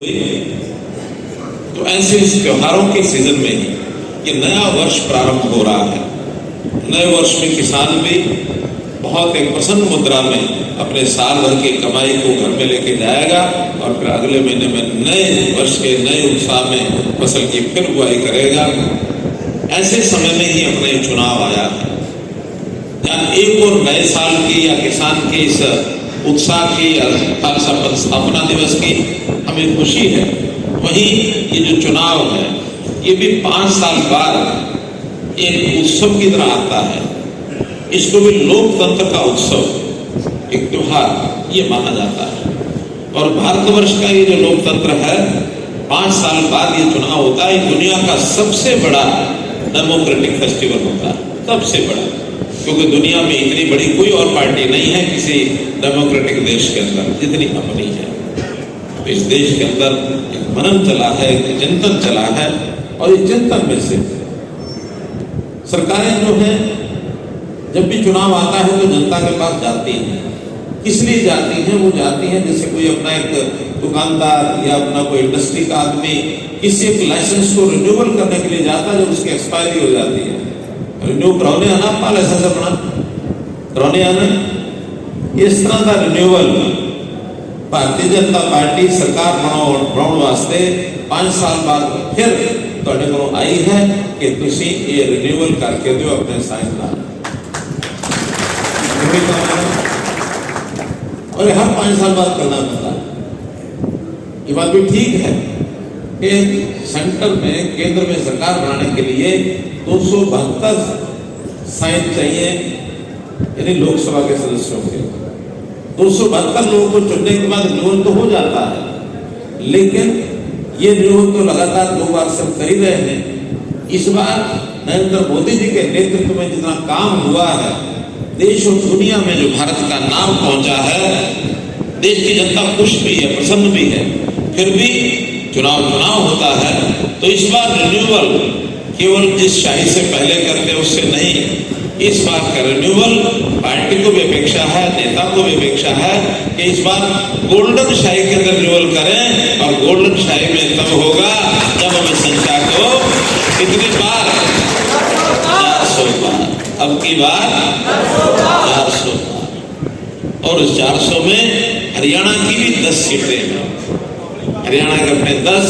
तो ऐसे इस त्योहारों के सीजन में ही ये नया वर्ष प्रारंभ हो रहा है। नए वर्ष में किसान भी बहुत एक प्रसन्न मुद्रा में अपने साल भर की कमाई को घर में लेके जाएगा और फिर अगले महीने में नए वर्ष के नए उत्साह में फसल की फिर बुआई करेगा। ऐसे समय में ही अपने चुनाव आया है। जहाँ एक और नए साल की या किसान की इस उत्साह की स्थापना दिवस की हमें खुशी है, वहीं ये जो चुनाव है ये भी 5 साल बाद एक उत्सव की तरह आता है। इसको भी लोकतंत्र का उत्सव, एक त्योहार ये माना जाता है। और भारतवर्ष का ये जो लोकतंत्र है, 5 साल बाद ये चुनाव होता है। दुनिया का सबसे बड़ा डेमोक्रेटिक फेस्टिवल होता है, सबसे बड़ा, क्योंकि दुनिया में इतनी बड़ी कोई और पार्टी नहीं है किसी डेमोक्रेटिक देश के अंदर जितनी अपनी है। तो इस देश के अंदर एक मनन चला है, एक चिंतन चला है, और इस चिंतन में से सरकारें जो हैं जब भी चुनाव आता है तो जनता के पास जाती हैं। किस लिए जाती हैं? वो जाती हैं जैसे कोई अपना एक दुकानदार या अपना कोई इंडस्ट्री का आदमी किसी एक लाइसेंस को रिन्यूअल करने के लिए जाता है जब उसकी एक्सपायरी हो जाती है। रिन्यू कराने आना, अपना लाइसेंस अपना कराने आना, इस तरह का रिन्यूअल भारतीय जनता पार्टी सरकार बनाने वास्ते 5 साल बाद फिर तुहाडे कोलों आई है कि तुसी ये रिन्यूअल करके दो अपने साइन नाल। और हर 5 साल बाद करना पड़ता है। ये बात भी ठीक है कि सेंटर में, केंद्र में सरकार बनाने के लिए 272 साइन चाहिए, यानी लोकसभा के सदस्यों के। 272 लोगों को चुनने के बाद रिन्यूअल तो हो जाता है, लेकिन ये रिन्यूअल तो लगातार 2 बार सब कर ही रहे हैं। इस बार नरेंद्र मोदी जी के नेतृत्व में जितना काम हुआ है, देश और दुनिया में जो भारत का नाम पहुंचा है, देश की जनता खुश भी है, प्रसन्न भी है। फिर भी चुनाव होता है तो इस बार रिन्यूअल केवल जिस शाही से पहले करते उससे नहीं, इस बार का रिन्यूअल पार्टी को भी अपेक्षा है, नेता को भी अपेक्षा है कि इस बार गोल्डन शाही के अंदर रिन्यूअल करें। और गोल्डन शाही में तब होगा जब हमें संख्या को कितनी बार 400 बार, अब की बार 400 बार। और उस 400 में हरियाणा की भी 10 सीटें हैं। हरियाणा के अपने 10,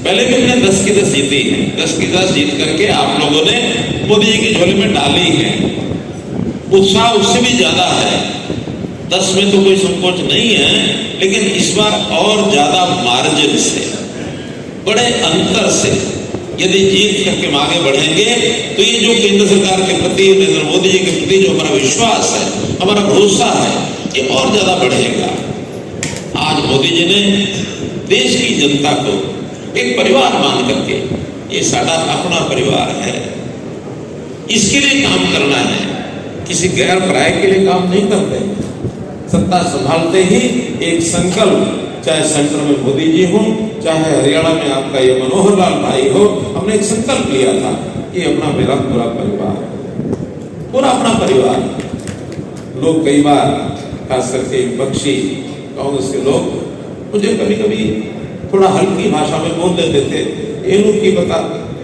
पहले भी हमने 10 की 10 जीती है। 10 की 10 जीत करके आप लोगों ने मोदी जी की झोली में डाली है। उत्साह उससे भी ज्यादा है। 10 में तो कोई संकोच नहीं है, लेकिन इस बार और ज्यादा मार्जिन से, बड़े अंतर से यदि जीत करके आगे बढ़ेंगे तो ये जो केंद्र सरकार के प्रति, नरेंद्र मोदी जी के प्रति जो हमारा विश्वास है, हमारा भरोसा है, ये और ज्यादा बढ़ेगा। आज मोदी जी ने देश की जनता को एक परिवार मान करके, ये साडा अपना परिवार है, इसके लिए काम करना है, किसी गैर पराये के लिए काम नहीं करते। सत्ता संभालते ही एक संकल्प, चाहे सेंटर में मोदी जी हो, चाहे हरियाणा में आपका ये मनोहर लाल भाई हो, हमने एक संकल्प लिया था, ये अपना मेरा पूरा परिवार, पूरा अपना परिवार। लोग कई बार, खास करके विपक्षी कांग्रेस के लोग, मुझे कभी कभी थोड़ा हल्की भाषा में बोल देते थे, एनू की पता,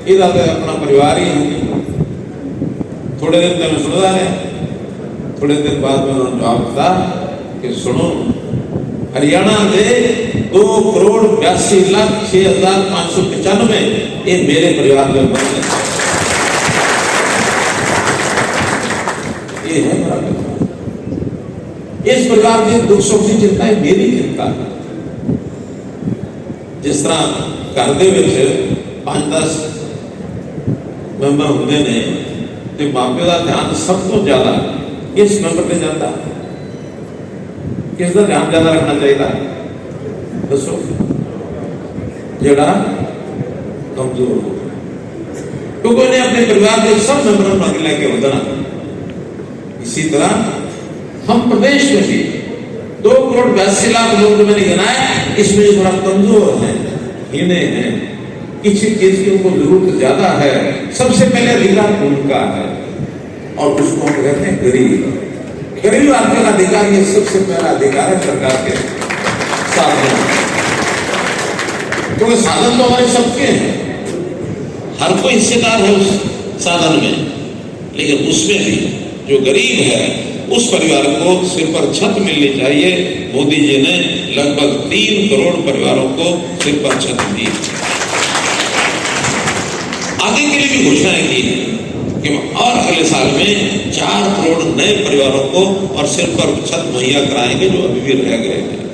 ये अपना परिवार ही है। थोड़े दिन पहले सुनता है, थोड़े दिन बाद में उन्होंने जवाब दिया कि सुनो, हरियाणा में 2,82,06,595 ये मेरे परिवार में बने। ये है मेरा परिवार। इस परिवार की दुख सुख की चिंता है, मेरी चिंता है। जिस तरह घर दे विच 5-10 मैंबर होंगे ने, तो मापे का ध्यान सब तो ज्यादा किस मैंबर पे जाता, किसका ध्यान ज्यादा रखना चाहिए? दसो, जेड़ा कमजोर हो, क्योंकि उन्हें अपने परिवार के सब मैंबरों को आगे लेके बढ़ना। इसी तरह हम प्रदेश में भी 2,82,00,000 लोग जो मैंने गिनाए, इसमें जो थोड़ा कमजोर है, हीने हैं, किसी चीज की उनको जरूरत ज्यादा है, सबसे पहले अधिकार उनका है, और उसको हम कहते हैं गरीब। गरीब आदमी का अधिकार, ये सबसे पहला अधिकार है सरकार के साथ। क्योंकि साधन तो हमारे सबके हैं, हर कोई हिस्सेदार है उस साधन में, लेकिन उसमें भी जो गरीब है उस परिवार को सिर पर छत मिलनी चाहिए। मोदी जी ने लगभग 3 करोड़ परिवारों को सिर पर छत दी। आगे के लिए भी घोषणाएं की कि और अगले साल में 4 करोड़ नए परिवारों को और सिर पर छत मुहैया कराएंगे जो अभी भी रह गए हैं।